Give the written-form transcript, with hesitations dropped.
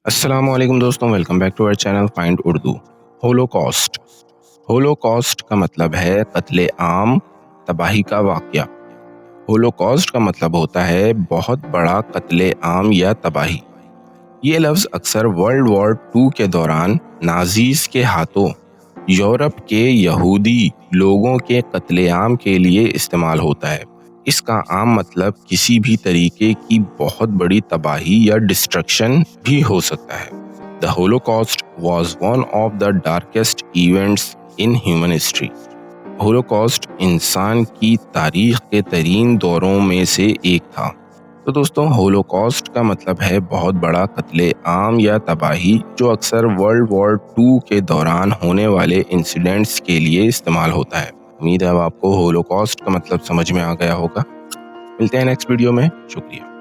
السلام علیکم دوستوں، welcome back to our channel find Urdu. Holocaust holocaust کا مطلب ہے قتل عام، تباہی کا واقعہ۔ ہولوکاسٹ کا مطلب ہوتا ہے بہت بڑا قتل عام یا تباہی۔ یہ لفظ اکثر ورلڈ وار 2 کے دوران نازیز کے ہاتھوں یورپ کے یہودی لوگوں کے قتل عام کے لیے استعمال ہوتا ہے۔ اس کا عام مطلب کسی بھی طریقے کی بہت بڑی تباہی یا ڈسٹرکشن بھی ہو سکتا ہے۔ The Holocaust was one of the darkest events in human history۔ Holocaust انسان کی تاریخ کے ترین دوروں میں سے ایک تھا۔ تو دوستوں، ہولوکاسٹ کا مطلب ہے بہت بڑا قتل عام یا تباہی، جو اکثر ورلڈ وار 2 کے دوران ہونے والے انسیڈنٹس کے لیے استعمال ہوتا ہے۔ امید ہے اب آپ کو ہولوکاسٹ کا مطلب سمجھ میں آ گیا ہوگا۔ ملتے ہیں نیکسٹ ویڈیو میں، شکریہ۔